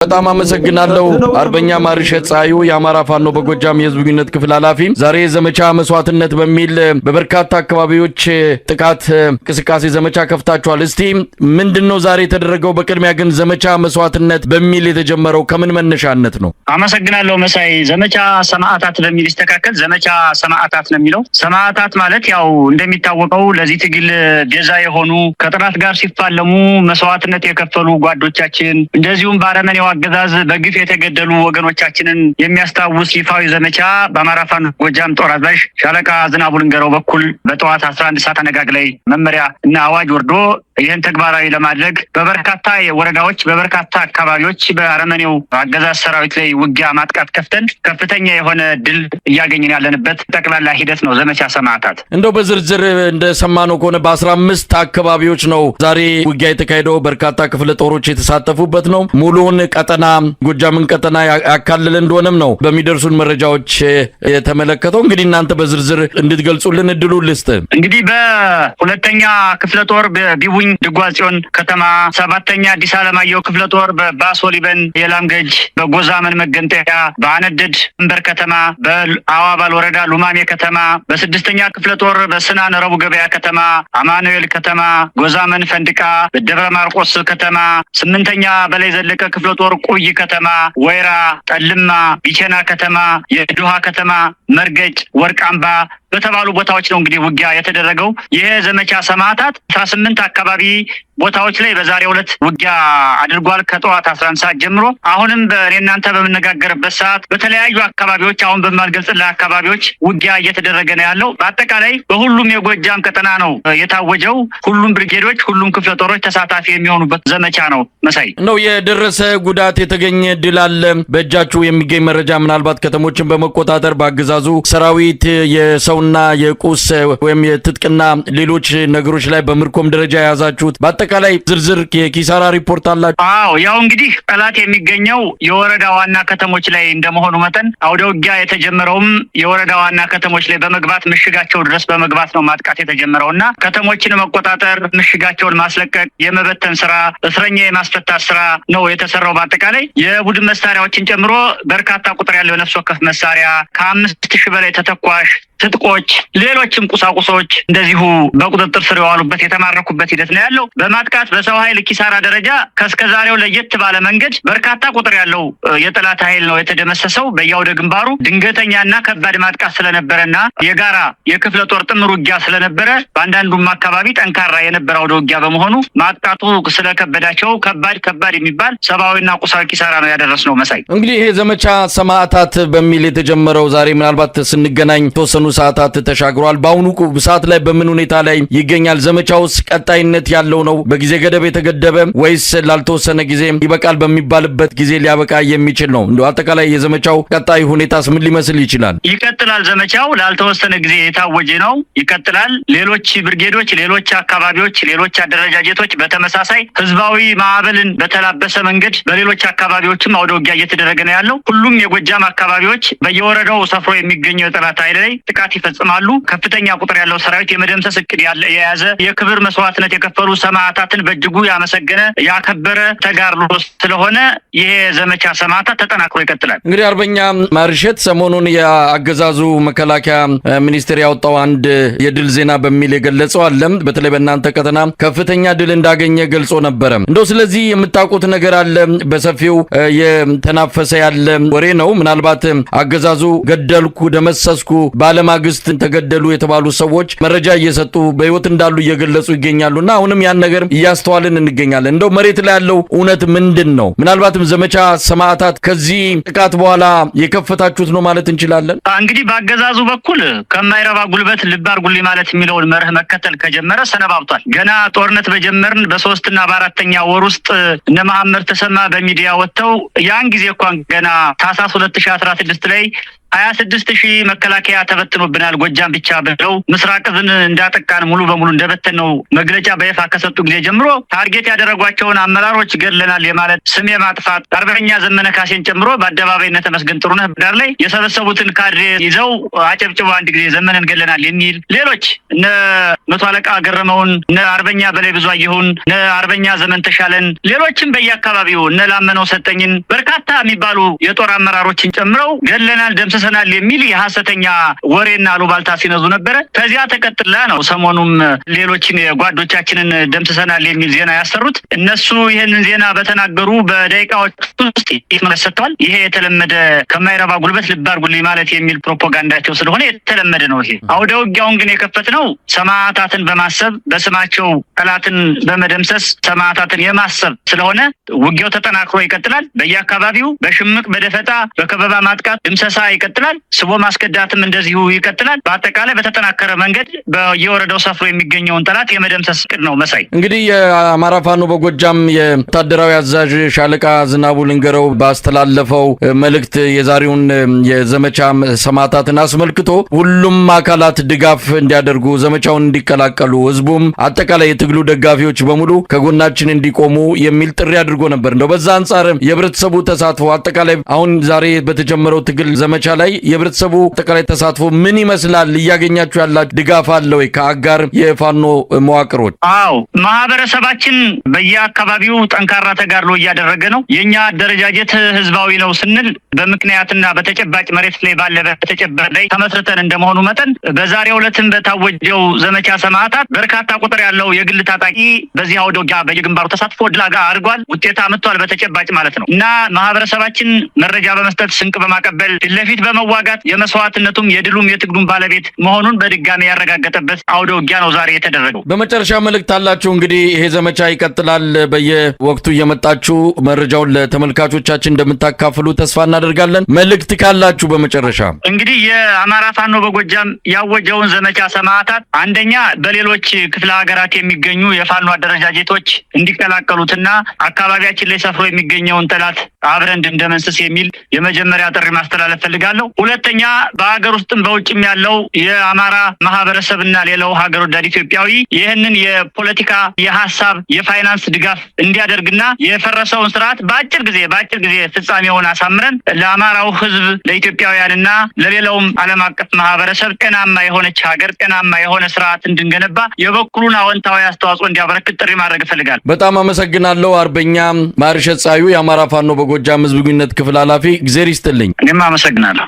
በጣም አመሰግናለሁ አርበኛ ማርሸት ጻዩ የአማራ ፋኖ በጎጃም የህዝብ ግንኙነት ክፍል ኃላፊ። ዛሬ ዘመቻ መስዋዕትነት በሚል በበርካታ አካባቢዎች ጥቃት እንቅስቃሴ ዘመቻ ከፍታችኋል። እስቲ ምንድነው ዛሬ የተደረገው? በቅድሚያ ግን ዘመቻ መስዋዕትነት በሚል የተጀመረው ከምን መነሻነት ነው? አመሰግናለሁ መሳይ። ዘመቻ ሰማዕታት በሚል ይስተካከል፣ ዘመቻ ሰማዕታት ነው የሚለው። ሰማዕታት ማለት ያው እንደሚታወቀው ለዚህ ትግል ቤዛ የሆኑ ከጥላት ጋር ሲፋለሙ መስዋዕትነት የከፈሉ ጓዶቻችን እንደዚሁም ባረመኔው አገዛዝ በግፍ የተገደሉ ወገኖቻችንን የሚያስታውስ ይፋዊ ዘመቻ በአማራ ፋኖ ጎጃም ጦር አዛዥ ሻለቃ ዝናቡ ልንገረው በኩል በጠዋት 11 ሰዓት አነጋግ ላይ መመሪያ እና አዋጅ ወርዶ ይህን ተግባራዊ ለማድረግ በበርካታ ወረዳዎች በበርካታ አካባቢዎች በአረመኔው አገዛዝ ሰራዊት ላይ ውጊያ ማጥቃት ከፍተን ከፍተኛ የሆነ ድል እያገኘን ያለንበት ጠቅላላ ሂደት ነው ዘመቻ ሰማዕታት። እንደው በዝርዝር እንደሰማነው ከሆነ በ15 አካባቢዎች ነው ዛሬ ውጊያ የተካሄደው። በርካታ ክፍለ ጦሮች የተሳተፉበት ነው። ሙሉውን ቀጠና ጎጃምን ቀጠና ያካለለ እንደሆነም ነው በሚደርሱን መረጃዎች የተመለከተው። እንግዲህ እናንተ በዝርዝር እንድትገልጹልን እድሉ ልስጥ። እንግዲህ በሁለተኛ ክፍለ ጦር ቢቡኝ ድጓጽዮን ከተማ፣ 7ኛ አዲስ አለማየሁ ክፍለ ጦር በባሶ ሊበን የላምገጅ በጎዛመን መገንጠያ በአነደድ እንበር ከተማ፣ በአዋባል ወረዳ ሉማሜ ከተማ፣ በ6ኛ ክፍለ ጦር በስናን ረቡ ገበያ ከተማ፣ አማኑኤል ከተማ፣ ጎዛመን ፈንድቃ፣ በደብረ ማርቆስ ከተማ፣ 8ኛ በላይ ዘለቀ ክፍለ ጦር ቁይ ከተማ፣ ወይራ፣ ጠልማ፣ ቢቸና ከተማ፣ የዱሃ ከተማ፣ መርገጭ፣ ወርቃምባ በተባሉ ቦታዎች ነው እንግዲህ ውጊያ የተደረገው። ይሄ ዘመቻ ሰማዕታት 18 አካባቢ ቦታዎች ላይ በዛሬው ዕለት ውጊያ አድርጓል ከጠዋት 11 ሰዓት ጀምሮ። አሁንም በእናንተ በመነጋገርበት ሰዓት በተለያዩ አካባቢዎች አሁን በማልገልጽልህ አካባቢዎች ውጊያ እየተደረገ ነው ያለው። በአጠቃላይ በሁሉም የጎጃም ቀጠና ነው የታወጀው። ሁሉም ብርጌዶች፣ ሁሉም ክፍለ ጦሮች ተሳታፊ የሚሆኑበት ዘመቻ ነው። መሳይ ነው የደረሰ ጉዳት የተገኘ ድል አለ በእጃችሁ የሚገኝ መረጃ? ምናልባት ከተሞችን በመቆጣጠር በአገዛዙ ሰራዊት የሰውና የቁስ ወይም የትጥቅና ሌሎች ነገሮች ላይ በምርኮም ደረጃ የያዛችሁት በአጠቃላይ ዝርዝር የኪሳራ ሪፖርት አላችሁ? አዎ ያው እንግዲህ ጠላት የሚገኘው የወረዳ ዋና ከተሞች ላይ እንደመሆኑ መጠን አውደ ውጊያ የተጀመረውም የወረዳ ዋና ከተሞች ላይ በመግባት ምሽጋቸው ድረስ በመግባት ነው ማጥቃት የተጀመረውና ከተሞችን መቆጣጠር፣ ምሽጋቸውን ማስለቀቅ፣ የመበተን ስራ፣ እስረኛ የማስፈታት ስራ ነው የተሰራው። በአጠቃላይ የቡድን መሳሪያዎችን ጨምሮ በርካታ ቁጥር ያለው ነፍስ ወከፍ መሳሪያ ከ5000 በላይ ተተኳሽ ትጥቆች፣ ሌሎችም ቁሳቁሶች እንደዚሁ በቁጥጥር ስር የዋሉበት የተማረኩበት ሂደት ነው ያለው። በማጥቃት በሰው ኃይል ኪሳራ ደረጃ ከስከዛሬው ለየት ባለ መንገድ በርካታ ቁጥር ያለው የጠላት ኃይል ነው የተደመሰሰው። በያውደ ግንባሩ ድንገተኛና ከባድ ማጥቃት ስለነበረና የጋራ የክፍለ ጦር ጥምር ውጊያ ስለነበረ በአንዳንዱም አካባቢ ጠንካራ የነበረው ወደ ውጊያ በመሆኑ ማጥቃቱ ስለከበዳቸው ከባድ የሚባል ሰብአዊና ቁሳዊ ኪሳራ ነው ያደረስነው። መሳይ እንግዲህ ይሄ ዘመቻ ሰማዕታት በሚል የተጀመረው ዛሬ ምናልባት ስንገናኝ ተወሰኑ ሰዓታት ተሻግሯል። በአሁኑ ሰዓት ላይ በምን ሁኔታ ላይ ይገኛል? ዘመቻውስ ቀጣይነት ያለው ነው? በጊዜ ገደብ የተገደበ ወይስ ላልተወሰነ ጊዜ ይበቃል በሚባልበት ጊዜ ሊያበቃ የሚችል ነው? እንደው አጠቃላይ የዘመቻው ቀጣይ ሁኔታስ ምን ሊመስል ይችላል? ይቀጥላል። ዘመቻው ላልተወሰነ ጊዜ የታወጀ ነው፣ ይቀጥላል። ሌሎች ብርጌዶች፣ ሌሎች አካባቢዎች፣ ሌሎች አደረጃጀቶች በተመሳሳይ ህዝባዊ ማዕበልን በተላበሰ መንገድ በሌሎች አካባቢዎችም አውደ ውጊያ እየተደረገ ነው ያለው። ሁሉም የጎጃም አካባቢዎች በየወረዳው ሰፍሮ የሚገኘው የጠላት ኃይል ላይ ጥቃት ይፈጽማሉ። ከፍተኛ ቁጥር ያለው ሰራዊት የመደምሰስ እቅድ የያዘ የክብር መስዋዕትነት የከፈሉ ሰማዕታትን በእጅጉ ያመሰገነ ያከበረ ተጋድሎ ስለሆነ ይሄ ዘመቻ ሰማዕታት ተጠናክሮ ይቀጥላል። እንግዲህ አርበኛ ማርሸት ሰሞኑን የአገዛዙ መከላከያ ሚኒስቴር ያወጣው አንድ የድል ዜና በሚል የገለጸው አለ። በተለይ በእናንተ ቀጠና ከፍተኛ ድል እንዳገኘ ገልጾ ነበረ። እንደው ስለዚህ የምታውቁት ነገር አለ? በሰፊው የተናፈሰ ያለ ወሬ ነው። ምናልባት አገዛዙ ገደልኩ ደመሰስኩ ባለማግስት ተገደሉ የተባሉ ሰዎች መረጃ እየሰጡ በህይወት እንዳሉ እየገለጹ ይገኛሉና አሁንም ያን ነገር እያስተዋልን እንገኛለን። እንደው መሬት ላይ ያለው እውነት ምንድን ነው? ምናልባትም ዘመቻ ሰማዕታት ከዚህ ጥቃት በኋላ የከፈታችሁት ነው ማለት እንችላለን? እንግዲህ በአገዛዙ በኩል ከማይረባ ጉልበት ልብ አድርጉልኝ ማለት የሚለውን መርህ መከተል ከጀመረ ሰነባብቷል። ገና ጦርነት በጀመርን በ3ና በ4ኛ ወር ውስጥ እነ መሐመድ ተሰማ በሚዲያ ወጥተው ያን ጊዜ እንኳን ገና ታህሳስ 2016 ላይ 26,000 መከላከያ ተበትኖብናል ጎጃም ብቻ ብለው ምስራቅ ዕዝን እንዳጠቃን ሙሉ በሙሉ እንደበተን ነው መግለጫ በይፋ ከሰጡ ጊዜ ጀምሮ ታርጌት ያደረጓቸውን አመራሮች ገድለናል የማለት ስም የማጥፋት አርበኛ ዘመነ ካሴን ጨምሮ በአደባባይነት ተመስገን ጥሩነህ ዳር ላይ የሰበሰቡትን ካድሬ ይዘው አጨብጭበው አንድ ጊዜ ዘመነን ገድለናል የሚል ሌሎች እነ መቶ አለቃ ገረመውን እነ አርበኛ በላይ ብዙአየሁን እነ አርበኛ ዘመን ተሻለን ሌሎችም በየአካባቢው እነ ላመነው ሰጠኝን በርካታ የሚባሉ የጦር አመራሮችን ጨምረው ገድለናል ደምስሰናል የሚል የሐሰተኛ ወሬና አሉባልታ ሲነዙ ነበረ። ከዚያ ተቀጥላ ነው ሰሞኑም ሌሎችን የጓዶቻችንን ደምስሰናል የሚል ዜና ያሰሩት። እነሱ ይህንን ዜና በተናገሩ በደቂቃዎች ውስጥ ይመለሰተዋል። ይሄ የተለመደ ከማይረባ ጉልበት ልብ አድርጉልኝ ማለት የሚል ፕሮፓጋንዳቸው ስለሆነ የተለመደ ነው። ይሄ አውደ ውጊያውን ግን የከፈትነው ሰማዕታትን በማሰብ በስማቸው ጠላትን በመደምሰስ ሰማዕታትን የማሰብ ስለሆነ ውጊያው ተጠናክሮ ይቀጥላል። በየአካባቢው በሽምቅ በደፈጣ በከበባ ማጥቃት ድምሰሳ ይቀጥላል። ስቦ ማስከዳትም እንደዚሁ ይቀጥላል። በአጠቃላይ በተጠናከረ መንገድ በየወረዳው ሰፍሮ የሚገኘውን ጠላት የመደምሰስ እቅድ ነው። መሳይ እንግዲህ የአማራ ፋኖ በጎጃም የወታደራዊ አዛዥ ሻለቃ ዝናቡ ልንገረው ባስተላለፈው መልእክት የዛሬውን የዘመቻ ሰማዕታትን አስመልክቶ ሁሉም አካላት ድጋፍ እንዲያደርጉ ዘመቻውን እንዲቀላቀሉ ህዝቡም አጠቃላይ የትግሉ ደጋፊዎች በሙሉ ከጎናችን እንዲቆሙ የሚል ጥሪ አድርጎ ነበር። እንደው በዛ አንጻር የህብረተሰቡ ተሳትፎ አጠቃላይ አሁን ዛሬ በተጀመረው ትግል ዘመቻ ላይ የህብረተሰቡ አጠቃላይ ተሳትፎ ምን ይመስላል? እያገኛችሁ ያላችሁ ድጋፍ አለ ወይ ከአጋር የፋኖ መዋቅሮች? አዎ ማህበረሰባችን በየአካባቢው ጠንካራ ተጋድሎ እያደረገ ነው። የኛ አደረጃጀት ህዝባዊ ነው ስንል በምክንያትና በተጨባጭ መሬት ላይ ባለ በተጨባጭ ላይ ተመስርተን እንደመሆኑ መጠን በዛሬው ዕለትም በታወጀው ዘመቻ ሰማዕታት በርካታ ቁጥር ያለው የግል ታጣቂ በዚህ አውደ ውጊያ በየግንባሩ ተሳትፎ ድል አድርጓል። ውጤት አምጥቷል በተጨባጭ ማለት ነው እና ማህበረሰባችን መረጃ በመስጠት ስንቅ በማቀበል ፊት ለፊት በመዋጋት የመስዋዕትነቱም የድሉም የትግሉም ባለቤት መሆኑን በድጋሚ ያረጋገጠበት አውደ ውጊያ ነው ዛሬ የተደረገው። በመጨረሻ መልእክት አላችሁ? እንግዲህ ይሄ ዘመቻ ይቀጥላል። በየወቅቱ እየመጣችሁ መረጃውን ለተመልካቾቻችን እንደምታካፍሉ ተስፋ እናደርጋለን። መልእክት ካላችሁ በመጨረሻ። እንግዲህ የአማራ ፋኖ በጎጃም ያወጀውን ዘመቻ ሰማዕታት አንደኛ በሌሎች ክፍለ ሀገራት የሚገኙ የፋኖ አደረጃጀቶች እንዲቀላቀሉትና አካባቢያችን ላይ ሰፍሮ የሚገኘውን ጠላት አብረን እንድንደመስስ የሚል የመጀመሪያ ጥሪ ማስተላለፍ ፈልጋለሁ። ሁለተኛ በሀገር ውስጥም በውጭም ያለው የአማራ ማህበረሰብና ሌላው ሀገር ወዳድ ኢትዮጵያዊ ይህንን የፖለቲካ የሀሳብ የፋይናንስ ድጋፍ እንዲያደርግና የፈረሰውን ስርዓት በአጭር ጊዜ ፍጻሜውን አሳምረን ለአማራው ህዝብ ለኢትዮጵያውያንና ለሌላውም ዓለም አቀፍ ማህበረሰብ ጤናማ የሆነች ሀገር ጤናማ የሆነ ስርዓት እንድንገነባ የበኩሉን አዎንታዊ አስተዋጽኦ እንዲያበረክት ጥሪ ማድረግ እፈልጋለሁ። በጣም አመሰግናለሁ። አርበኛ ማርሸት ጻዩ የአማራ ፋኖ በጎጃም ህዝብ ግንኙነት ክፍል ኃላፊ፣ እግዜር ይስጥልኝ። እኔም አመሰግናለሁ።